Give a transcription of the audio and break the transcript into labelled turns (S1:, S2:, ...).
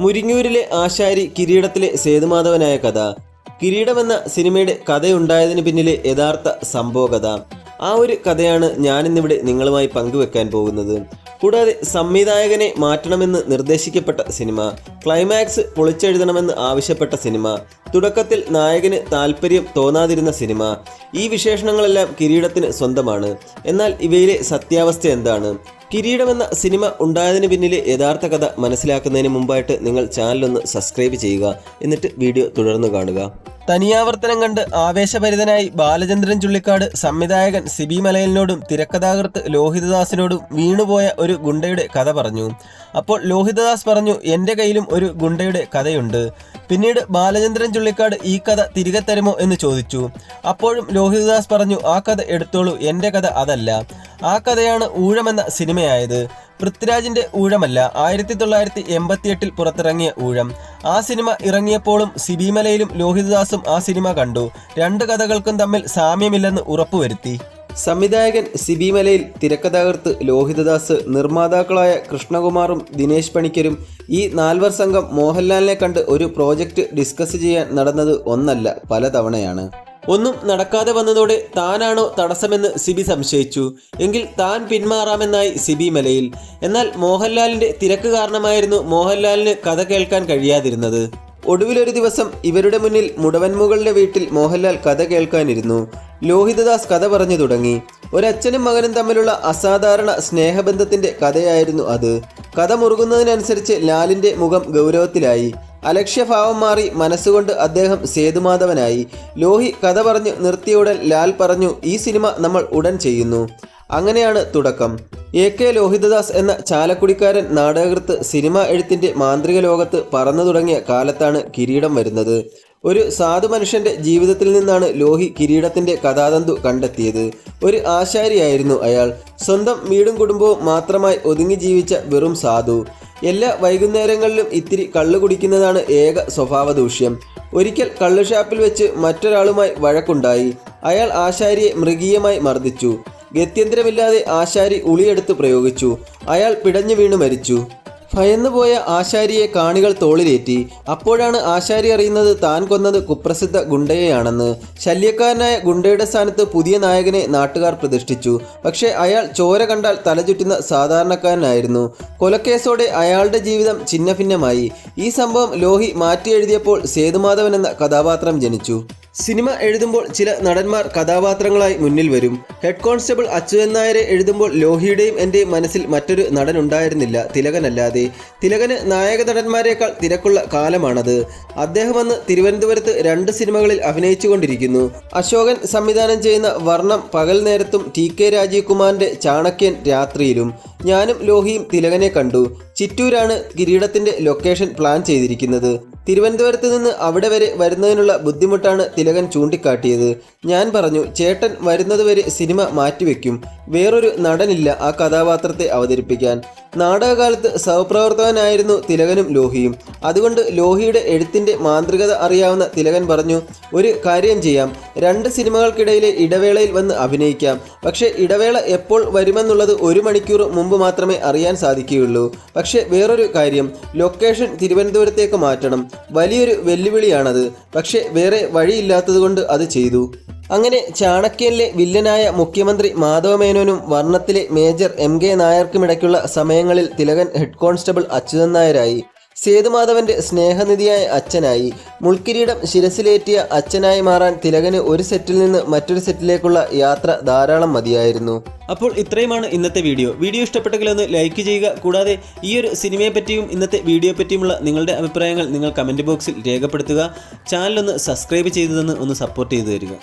S1: മുരിങ്ങൂരിലെ ആശാരി കിരീടത്തിലെ സേതുമാധവനായ കഥ. കിരീടമെന്ന സിനിമയുടെ കഥയുണ്ടായതിന് പിന്നിലെ യഥാർത്ഥ സംഭവകഥ. ആ ഒരു കഥയാണ് ഞാനിന്നിവിടെ നിങ്ങളുമായി പങ്കുവെക്കാൻ പോകുന്നത്. കൂടാതെ സംവിധായകനെ മാറ്റണമെന്ന് നിർദ്ദേശിക്കപ്പെട്ട സിനിമ, ക്ലൈമാക്സ് പൊളിച്ചെഴുതണമെന്ന് ആവശ്യപ്പെട്ട സിനിമ, തുടക്കത്തിൽ നായകന് താല്പര്യം തോന്നാതിരുന്ന സിനിമ, ഈ വിശേഷണങ്ങളെല്ലാം കിരീടത്തിന് സ്വന്തമാണ്. എന്നാൽ ഇവയിലെ സത്യാവസ്ഥ എന്താണ്? കിരീടമെന്ന സിനിമ ഉണ്ടായതിന് പിന്നിലെ യഥാർത്ഥ കഥ മനസ്സിലാക്കുന്നതിന് മുമ്പായിട്ട് നിങ്ങൾ ചാനലൊന്ന് സബ്സ്ക്രൈബ് ചെയ്യുക. എന്നിട്ട് വീഡിയോ തുടർന്ന് കാണുക. തനിയാവർത്തനം കണ്ട് ആവേശഭരിതനായി ബാലചന്ദ്രൻ ചുള്ളിക്കാട് സംവിധായകൻ സിബി മലയിലിനോടും തിരക്കഥാകൃത്ത് ലോഹിതദാസിനോടും വീണുപോയ ഒരു ഗുണ്ടയുടെ കഥ പറഞ്ഞു. അപ്പോൾ ലോഹിതദാസ് പറഞ്ഞു, എൻ്റെ കയ്യിലും ഒരു ഗുണ്ടയുടെ കഥയുണ്ട്. പിന്നീട് ബാലചന്ദ്രൻ ചുള്ളിക്കാട് ഈ കഥ തിരികെ തരുമോ എന്ന് ചോദിച്ചു. അപ്പോഴും ലോഹിതദാസ് പറഞ്ഞു, ആ കഥ എടുത്തോളൂ, എൻ്റെ കഥ അതല്ല. ആ കഥയാണ് ഊഴമെന്ന സിനിമയായത്. പൃഥ്വിരാജിന്റെ ഊഴമല്ല, 1988 പുറത്തിറങ്ങിയ ഊഴം. ആ സിനിമ ഇറങ്ങിയപ്പോഴും സിബി മലയിലും ലോഹിതദാസും ആ സിനിമ കണ്ടു. രണ്ട് കഥകൾക്കും തമ്മിൽ സാമ്യമില്ലെന്ന് ഉറപ്പുവരുത്തി. സംവിധായകൻ സിബി മലയിൽ, തിരക്കഥാകൃത്ത് ലോഹിതദാസ്, നിർമ്മാതാക്കളായ കൃഷ്ണകുമാറും ദിനേശ് പണിക്കരും ഈ നാൽവർ സംഘം മോഹൻലാലിനെ കണ്ട് ഒരു പ്രോജക്റ്റ് ഡിസ്കസ് ചെയ്യാൻ നടന്നത് ഒന്നല്ല, പലതവണയാണ്. ഒന്നും നടക്കാതെ വന്നതോടെ താനാണോ തടസ്സമെന്ന് സിബി സംശയിച്ചു. എങ്കിൽ താൻ പിന്മാറാമെന്നായി സിബി മലയിൽ. എന്നാൽ മോഹൻലാലിന്റെ തിരക്ക് കാരണമായിരുന്നു മോഹൻലാലിന് കഥ കേൾക്കാൻ കഴിയാതിരുന്നത്. ഒടുവിലൊരു ദിവസം ഇവരുടെ മുന്നിൽ മുടവൻമുകളുടെ വീട്ടിൽ മോഹൻലാൽ കഥ കേൾക്കാനിരുന്നു. ലോഹിതദാസ് കഥ പറഞ്ഞു തുടങ്ങി. ഒരച്ഛനും മകനും തമ്മിലുള്ള അസാധാരണ സ്നേഹബന്ധത്തിന്റെ കഥയായിരുന്നു അത്. കഥ മുറുകുന്നതിനനുസരിച്ച് ലാലിന്റെ മുഖം ഗൗരവത്തിലായി. അലക്ഷ്യഭാവം മാറി മനസ്സുകൊണ്ട് അദ്ദേഹം സേതുമാധവനായി. ലോഹി കഥ പറഞ്ഞു നിർത്തിയുടൻ ലാൽ പറഞ്ഞു, ഈ സിനിമ നമ്മൾ ഉടൻ ചെയ്യുന്നു. അങ്ങനെയാണ് തുടക്കം. AK ലോഹിതദാസ് എന്ന ചാലക്കുടിക്കാരൻ നാടകകൃത്ത് സിനിമ എഴുത്തിന്റെ മാന്ത്രിക ലോകത്ത് പറന്നു തുടങ്ങിയ കാലത്താണ് കിരീടം വരുന്നത്. ഒരു സാധു മനുഷ്യന്റെ ജീവിതത്തിൽ നിന്നാണ് ലോഹി കിരീടത്തിന്റെ കഥാതന്തു കണ്ടെത്തിയത്. ഒരു ആശാരിയായിരുന്നു അയാൾ. സ്വന്തം വീടും കുടുംബവും മാത്രമായി ഒതുങ്ങി ജീവിച്ച വെറും സാധു. എല്ലാ വൈകുന്നേരങ്ങളിലും ഇത്തിരി കള്ളു കുടിക്കുന്നതാണ് ഏക സ്വഭാവദൂഷ്യം. ഒരിക്കൽ കള്ളുഷാപ്പിൽ വെച്ച് മറ്റൊരാളുമായി വഴക്കുണ്ടായി. അയാൾ ആശാരിയെ മൃഗീയമായി മർദ്ദിച്ചു. ഗത്യന്തരമില്ലാതെ ആശാരി ഉളിയെടുത്ത് പ്രയോഗിച്ചു. അയാൾ പിടഞ്ഞു വീണു മരിച്ചു. ഭയന്നുപോയ ആശാരിയെ കാണികൾ തോളിലേറ്റി. അപ്പോഴാണ് ആശാരി അറിയുന്നത് താൻ കൊന്നത് കുപ്രസിദ്ധ ഗുണ്ടയെയാണെന്ന്. ശല്യക്കാരനായ ഗുണ്ടയുടെ സ്ഥാനത്ത് പുതിയ നായകനെ നാട്ടുകാർ പ്രതിഷ്ഠിച്ചു. പക്ഷേ അയാൾ ചോര കണ്ടാൽ തലചുറ്റുന്ന സാധാരണക്കാരനായിരുന്നു. കൊലക്കേസോടെ അയാളുടെ ജീവിതം ഛിന്നഭിന്നമായി. ഈ സംഭവം ലോഹി മാറ്റി എഴുതിയപ്പോൾ സേതുമാധവൻ എന്ന കഥാപാത്രം ജനിച്ചു. സിനിമ എഴുതുമ്പോൾ ചില നടന്മാർ കഥാപാത്രങ്ങളായി മുന്നിൽ വരും. ഹെഡ് കോൺസ്റ്റബിൾ അച്യുതൻ നായരെ എഴുതുമ്പോൾ ലോഹിയുടെയും എൻ്റെയും മനസ്സിൽ മറ്റൊരു നടൻ ഉണ്ടായിരുന്നില്ല, തിലകനല്ലാതെ. തിലകന് നായക നടന്മാരെക്കാൾ തിരക്കുള്ള കാലമാണത്. അദ്ദേഹം വന്ന് തിരുവനന്തപുരത്ത് 2 സിനിമകളിൽ അഭിനയിച്ചുകൊണ്ടിരിക്കുന്നു. അശോകൻ സംവിധാനം ചെയ്യുന്ന വർണ്ണം പകൽ നേരത്തും TK രാജീവ് കുമാറിന്റെ ചാണക്യൻ രാത്രിയിലും. ഞാനും ലോഹിയും തിലകനെ കണ്ടു. ചിറ്റൂരാണ് കിരീടത്തിന്റെ ലൊക്കേഷൻ പ്ലാൻ ചെയ്തിരിക്കുന്നത്. തിരുവനന്തപുരത്ത് നിന്ന് അവിടെ വരെ വരുന്നതിനുള്ള ബുദ്ധിമുട്ടാണ് തിലകൻ ചൂണ്ടിക്കാട്ടിയത്. ഞാൻ പറഞ്ഞു, ചേട്ടൻ വരുന്നതുവരെ സിനിമ മാറ്റിവെക്കും. വേറൊരു നടനില്ല ആ കഥാപാത്രത്തെ അവതരിപ്പിക്കാൻ. നാടകകാലത്ത് സഹപ്രവർത്തകനായിരുന്നു തിലകനും ലോഹിയും. അതുകൊണ്ട് ലോഹിയുടെ എഴുത്തിന്റെ മാന്ത്രികത അറിയാവുന്ന തിലകൻ പറഞ്ഞു, ഒരു കാര്യം ചെയ്യാം, 2 സിനിമകൾക്കിടയിലെ ഇടവേളയിൽ വന്ന് അഭിനയിക്കാം. പക്ഷേ ഇടവേള എപ്പോൾ വരുമെന്നുള്ളത് 1 മണിക്കൂർ മുമ്പ് മാത്രമേ അറിയാൻ സാധിക്കുകയുള്ളൂ. പക്ഷേ വേറൊരു കാര്യം, ലൊക്കേഷൻ തിരുവനന്തപുരത്തേക്ക് മാറ്റണം. വലിയൊരു വെല്ലുവിളിയാണത്. പക്ഷേ വേറെ വഴിയില്ലാത്തതുകൊണ്ട് അത് ചെയ്തു. അങ്ങനെ ചാണക്യനിലെ വില്ലനായ മുഖ്യമന്ത്രി മാധവമേനോനും വർണ്ണത്തിലെ മേജർ MK നായർക്കുമിടയ്ക്കുള്ള സമയങ്ങളിൽ തിലകൻ ഹെഡ് കോൺസ്റ്റബിൾ അച്യുതൻ നായരായി. സേതുമാധവന്റെ സ്നേഹനിധിയായ അച്ഛനായി. മുൾക്കിരീടം ശിരസിലേറ്റിയ അച്ഛനായി മാറാൻ തിലകന് ഒരു സെറ്റിൽ നിന്ന് മറ്റൊരു സെറ്റിലേക്കുള്ള യാത്ര ധാരാളം മതിയായിരുന്നു. അപ്പോൾ ഇത്രയുമാണ് ഇന്നത്തെ വീഡിയോ. വീഡിയോ ഇഷ്ടപ്പെട്ടെങ്കിൽ ഒന്ന് ലൈക്ക് ചെയ്യുക. കൂടാതെ ഈ ഒരു സിനിമയെ പറ്റിയും ഇന്നത്തെ വീഡിയോ പറ്റിയുമുള്ള നിങ്ങളുടെ അഭിപ്രായങ്ങൾ നിങ്ങൾ കമൻറ്റ് ബോക്സിൽ രേഖപ്പെടുത്തുക. ചാനലൊന്ന് സബ്സ്ക്രൈബ് ചെയ്തു തന്ന് ഒന്ന് സപ്പോർട്ട് ചെയ്തു തരിക.